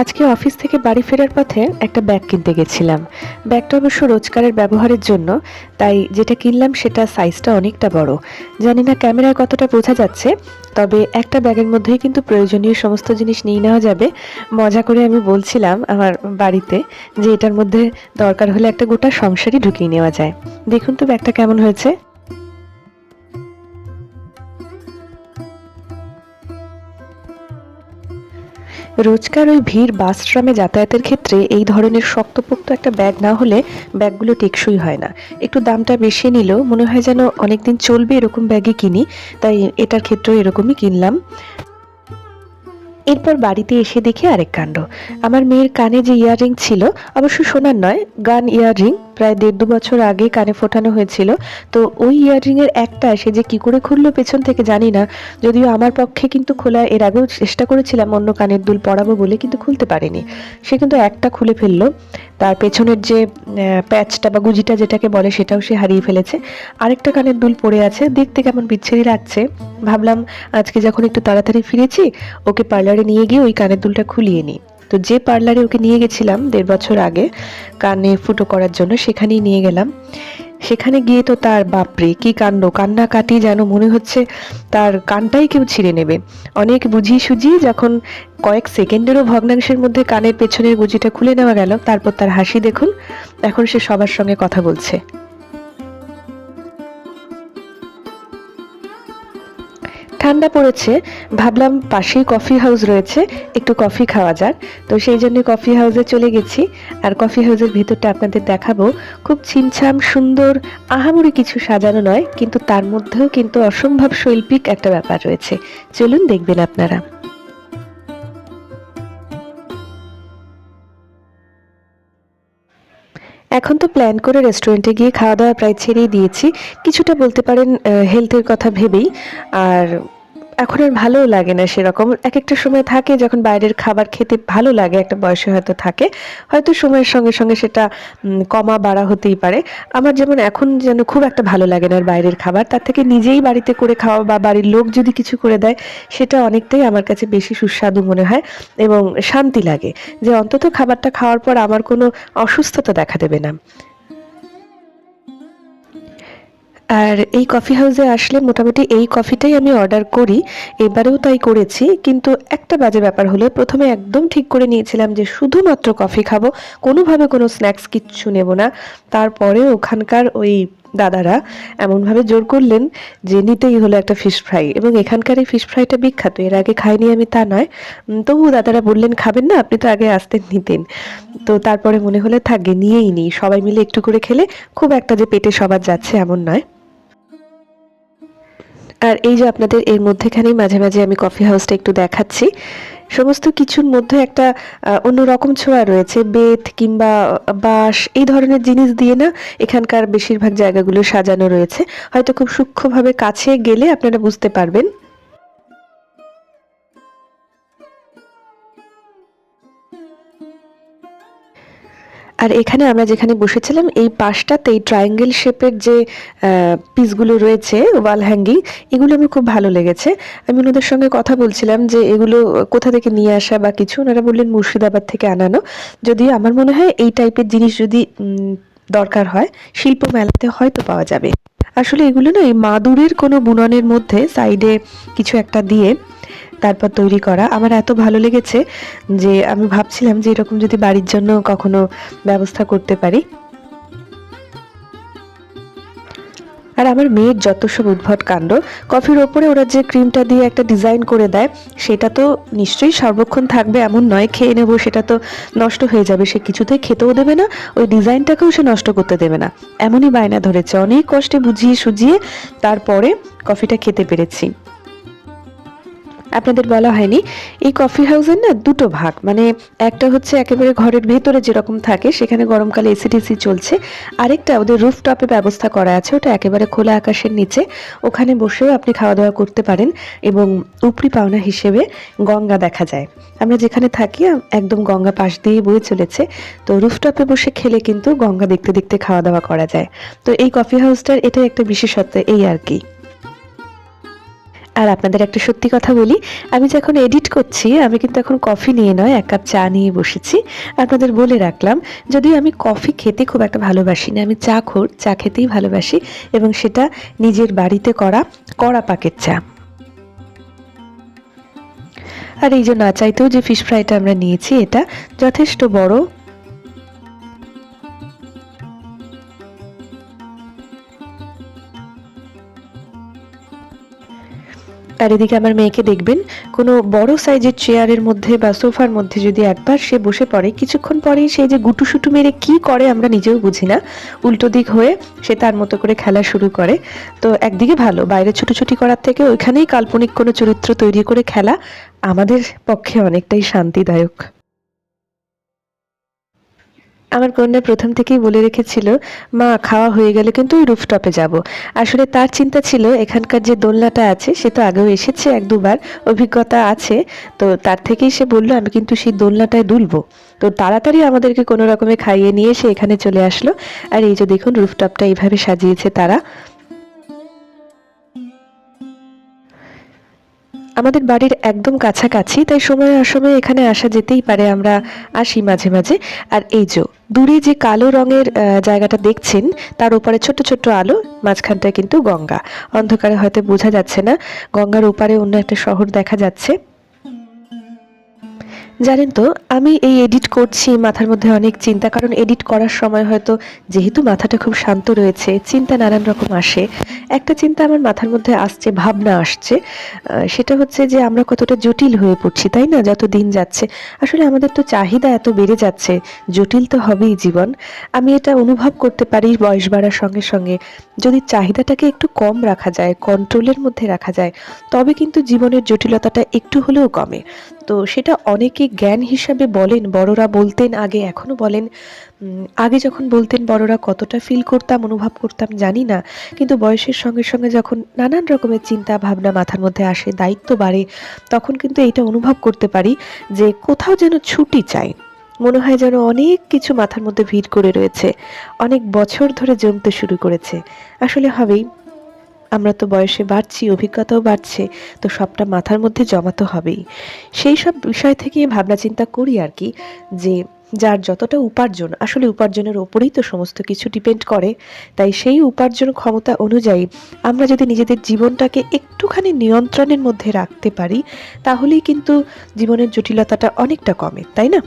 আজকে অফিস থেকে বাড়ি ফেরার পথে একটা ব্যাগ কিনতে গেছিলাম। ব্যাগটা অবশ্য রোজকারের ব্যবহারের জন্য, তাই যেটা কিনলাম সেটা সাইজটা অনেকটা বড়। জানি না ক্যামেরায় কতটা বোঝা যাচ্ছে, তবে একটা ব্যাগের মধ্যেই কিন্তু প্রয়োজনীয় সমস্ত জিনিস নিয়ে নেওয়া যাবে। মজা করে আমি বলছিলাম আমার বাড়িতে যে এটার মধ্যে দরকার হলে একটা গোটা সংসারই ঢুকিয়ে নেওয়া যায়। দেখুন তো ব্যাগটা কেমন হয়েছে। রোজকার ওই ভিড় বাস ট্রামে যাতায়াতের ক্ষেত্রে এই ধরনের শক্তপোক্ত একটা ব্যাগ না হলে ব্যাগগুলো টেকসই হয় না। একটু দামটা বেশি নিলেও মনে হয় যেন অনেকদিন চলবে এরকম ব্যাগই কিনি, তাই এটার ক্ষেত্রেও এরকমই কিনলাম। এরপর বাড়িতে এসে দেখি আরেক কাণ্ড। আমার মেয়ের কানে যে ইয়াররিং ছিল, অবশ্য সোনার নয়, গান ইয়াররিং, প্রায় ১.৫-২ বছর আগে কানে ফোটানো হয়েছিল। তো ওই ইয়াররিং এর একটা সে যে কি করে খুললো পেছন থেকে জানি না। যদিও আমার পক্ষে কিন্তু খোলা, এর আগেও চেষ্টা করেছিলাম অন্য কানের দুল পরাবো বলে, কিন্তু খুলতে পারিনি। সে কিন্তু একটা খুলে ফেললো। তার পেছনের যে প্যাচটা বা গুজিটা যেটাকে বলে সেটাও সে হারিয়ে ফেলেছে। আরেকটা কানের দুল পড়ে আছে, দেখতে কেমন বিচ্ছিরি লাগছে। ভাবলাম আজকে যখন একটু তাড়াতাড়ি ফিরেছি, ওকে পার্লারে নিয়ে গিয়ে ওই কানের দুলটা খুলিয়ে নিই। তো যে পার্লারে ওকে নিয়ে গেছিলাম ১.৫ বছর আগে কানে ফুটো করার জন্য, সেখানেই নিয়ে গেলাম। সেখানে গিয়ে তো তার বাপরে কি কাণ্ড, কান্নাকাটি, যেন মনে হচ্ছে তার কানটাই কেউ ছিঁড়ে নেবে। অনেক বুঝিয়ে সুঝিয়ে যখন কয়েক সেকেন্ডেরও ভগ্নাংশের মধ্যে কানের পেছনের গুজিটা খুলে নেওয়া গেল, তারপর তার হাসি দেখুন। এখন সে সবার সঙ্গে কথা বলছে। ঠান্ডা পড়েছে, ভাবলাম পাশেই কফি হাউস রয়েছে, একটু কফি খাওয়া যাক। তো সেই জন্য কফি হাউসে চলে গেছি। আর কফি হাউসের ভেতরটা আপনাদের দেখাবো। খুব ছিমছাম সুন্দর, আহামরি কিছু সাজানো নয়, কিন্তু তার মধ্যেও কিন্তু অসম্ভব শৈল্পিক একটা ব্যাপার রয়েছে। চলুন দেখবেন আপনারা। এখন তো প্ল্যান করে রেস্টুরেন্টে গিয়ে খাওয়া দাওয়া প্রায় ছেড়েই দিয়েছি, কিছুটা বলতে পারেন হেলথের কথা ভেবেই। আর এখন আর ভালোও লাগে না সেরকম। একেকটা সময় থাকে যখন বাইরের খাবার খেতে ভালো লাগে, একটা বয়সে হয়তো থাকে। হয়তো সময়ের সঙ্গে সঙ্গে সেটা কমা বাড়া হতেই পারে। আমার যেমন এখন যেন খুব একটা ভালো লাগে না আর বাইরের খাবার। তার থেকে নিজেই বাড়িতে করে খাওয়া বা বাড়ির লোক যদি কিছু করে দেয়, সেটা অনেকটাই আমার কাছে বেশি সুস্বাদু মনে হয় এবং শান্তি লাগে যে অন্তত খাবারটা খাওয়ার পর আমার কোনো অসুস্থতা দেখা দেবে না। আর এই কফি হাউসে আসলে মোটামুটি এই কফিটাই আমি অর্ডার করি। এবারেও তাই করেছি। কিন্তু একটা বাজে ব্যাপার হলো, ১ম এ একদম ঠিক করে নিয়েছিলাম যে শুধুমাত্র কফি খাবো, কোনোভাবে কোনো স্ন্যাক্স কিচ্ছু নেব না। তারপরেও ওখানকার ওই দাদারা এমনভাবে জোর করলেন যে নিতেই হলো একটা ফিশ ফ্রাই, এবং এখানকার এই ফিশ ফ্রাইটা বিখ্যাত। এর আগে খাইনি আমি তা নয়। তবুও দাদারা বললেন, "খাবেন না? আপনি তো আগে আসতেন, নিতেন।" তো তারপরে মনে হলো থাক গে, নিয়েই নিই। সবাই মিলে একটু করে খেলে খুব একটা যে পেটে সবার যাচ্ছে এমন নয়। আর এই যে আপনাদের এর মধ্যেখানেই মাঝে মাঝে আমি কফি হাউসটা একটু দেখাচ্ছি। সমস্ত কিছুর মধ্যে একটা অন্যরকম ছোঁয়া রয়েছে। বেত কিংবা বাঁশ এই ধরনের জিনিস দিয়ে না এখানকার বেশিরভাগ জায়গাগুলো সাজানো রয়েছে। হয়তো খুব সূক্ষ্মভাবে কাছে গেলে আপনারা বুঝতে পারবেন। আর এখানে আমরা যেখানে বসেছিলাম এই পাশটাতেই ট্রায়াঙ্গেল শেপের যে পিসগুলো রয়েছে ওয়াল হ্যাঙ্গিং, এগুলো আমার খুব ভালো লেগেছে। আমি ওনাদের সঙ্গে কথা বলছিলাম যে এগুলো কোথা থেকে নিয়ে আসা বা কিছু, ওনারা বললেন মুর্শিদাবাদ থেকে আনানো। যদিও আমার মনে হয় এই টাইপের জিনিস যদি দরকার হয় শিল্প মেলাতে হয়তো পাওয়া যাবে। আসলে এগুলো না এই মাদুরের কোনো বুননের মধ্যে সাইডে কিছু একটা দিয়ে তারপর তৈরি করা। আমার এত ভালো লেগেছে যে আমি ভাবছিলাম যে এরকম যদি বাড়ির জন্য কখনো ব্যবস্থা করতে পারি। আর আমার মেয়ের যত সব উদ্ভট কাণ্ড, কফির ওপরে ওরা যে ক্রিমটা দিয়ে একটা ডিজাইন করে দেয়, সেটা তো নিশ্চয়ই সর্বক্ষণ থাকবে এমন নয়, খেয়ে নেবো সেটা তো নষ্ট হয়ে যাবে, সে কিছুতেই খেতেও দেবে না, ওই ডিজাইনটাকেও সে নষ্ট করতে দেবে না, এমনই বায়না ধরেছে। অনেক কষ্টে বুঝিয়ে সুঝিয়ে তারপরে কফিটা খেতে পেরেছি। আপনাদের বলা হয়নি, এই কফি হাউসের না দুটো ভাগ, মানে একটা হচ্ছে একেবারে ঘরের ভেতরে যেরকম থাকে সেখানে গরমকালে এসি টেসি চলছে, আরেকটা ওদের রুফটপে ব্যবস্থা করা আছে, ওটা একেবারে খোলা আকাশের নিচে, ওখানে বসেও আপনি খাওয়া দাওয়া করতে পারেন এবং উপরি পাওনা হিসেবে গঙ্গা দেখা যায়। আমরা যেখানে থাকি একদম গঙ্গা পাশ দিয়ে বয়ে চলেছে, তো রুফটপে বসে খেলে কিন্তু গঙ্গা দেখতে দেখতে খাওয়া দাওয়া করা যায়। তো এই কফি হাউসটার এটাই একটা বিশেষত্ব, এই আর কি। আর আপনাদের একটা সত্যি কথা বলি, আমি যখন এডিট করছি আমি কিন্তু এখন কফি নিয়ে নয়, এক কাপ চা নিয়ে বসেছি। আপনাদের বলে রাখলাম, যদিও আমি কফি খেতে খুব একটা ভালোবাসি না, আমি চাখোর, চা খেতেই ভালোবাসি, এবং সেটা নিজের বাড়িতে করা কড়া পাকের চা। আর এই যে না চাইতেও যে ফিশ ফ্রাইটা আমরা নিয়েছি, এটা যথেষ্ট বড়। আর এদিকে আমার মেয়েকে দেখবেন, কোনো বড় সাইজের চেয়ারের মধ্যে বা সোফার মধ্যে যদি একবার সে বসে পড়ে, কিছুক্ষণ পরেই সে যে গুটুসুটু মেরে কি করে আমরা নিজেও বুঝি না, উল্টো দিক হয়ে সে তার মতো করে খেলা শুরু করে। তো একদিকে ভালো, বাইরে ছুটোছুটি করার থেকে ওইখানেই কাল্পনিক কোনো চরিত্র তৈরি করে খেলা আমাদের পক্ষে অনেকটাই শান্তিদায়ক। আমার কন্যা প্রথম থেকেই বলে রেখেছিল, মা খাওয়া হয়ে গেলে কিন্তু ওই রুফটপে যাব। আসলে তার চিন্তা ছিল এখানকার যে দোলনাটা আছে, সে তো আগেও এসেছে এক দুবার, অভিজ্ঞতা আছে। তো তার থেকেই সে বলল আমি কিন্তু সেই দোলনাটায় দুলবো। তো তাড়াতাড়ি আমাদেরকে কোনো রকমে খাইয়ে নিয়ে সে এখানে চলে আসলো। আর এই যে দেখুন রুফটপটা এইভাবে সাজিয়েছে তারা। আমাদের বাড়ির একদম কাছাকাছি, তাই সময়ে অসময়ে এখানে আসা যেতেই পারে, আমরা আসি মাঝে মাঝে। আর এই যে দূরে যে কালো রঙের জায়গাটা দেখছেন, তার উপরে ছোট্ট ছোট্ট আলো, মাঝখানটায় কিন্তু গঙ্গা। অন্ধকারে হয়তো বোঝা যাচ্ছে না, গঙ্গার ওপারে অন্য একটা শহর দেখা যাচ্ছে। জানেন তো, আমি এই এডিট করছি, মাথার মধ্যে অনেক চিন্তা, কারণ এডিট করার সময় হয়তো যেহেতু মাথাটা খুব শান্ত রয়েছে, চিন্তা নানান রকম আসে। একটা চিন্তা আমার মাথার মধ্যে আসছে, ভাবনা আসছে, সেটা হচ্ছে যে আমরা কতটা জটিল হয়ে পড়ছি, তাই না, যত দিন যাচ্ছে। আসলে আমাদের তো চাহিদা এত বেড়ে যাচ্ছে, জটিল তো হবেই জীবন। আমি এটা অনুভব করতে পারি বয়স বাড়ার সঙ্গে সঙ্গে। যদি চাহিদাটাকে একটু কম রাখা যায়, কন্ট্রোলের মধ্যে রাখা যায়, তবে কিন্তু জীবনের জটিলতাটা একটু হলেও কমে। তো সেটা অনেকে জ্ঞান হিসাবে বলেন, বড়রা বলতেন আগে, এখনো বলেন। আগে যখন বলতেন বড়রা, কতটা ফিল করতাম, অনুভব করতাম জানি না। কিন্তু বয়সের সঙ্গে সঙ্গে যখন নানান রকমের চিন্তা ভাবনা মাথার মধ্যে আসে, দায়িত্ব বাড়ে, তখন কিন্তু এইটা অনুভব করতে পারি যে কোথাও যেন ছুটি চাই। মনে হয় যেন অনেক কিছু মাথার মধ্যে ভিড় করে রয়েছে, অনেক বছর ধরে জমতে শুরু করেছে। আসলে হবেই, আমরা তো বয়সে বাড়ছি, অভিজ্ঞতাও বাড়ছে, তো সবটা মাথার মধ্যে জমা তো হবেই। সেই সব বিষয় থেকে ভাবনা চিন্তা করি আর কি, যে যার যতটা উপার্জন, আসলে উপার্জনের ওপরেই তো সমস্ত কিছু ডিপেন্ড করে। তাই সেই উপার্জন ক্ষমতা অনুযায়ী আমরা যদি নিজেদের জীবনটাকে একটুখানি নিয়ন্ত্রণের মধ্যে রাখতে পারি, তাহলেই কিন্তু জীবনের জটিলতাটা অনেকটা কমে, তাই না?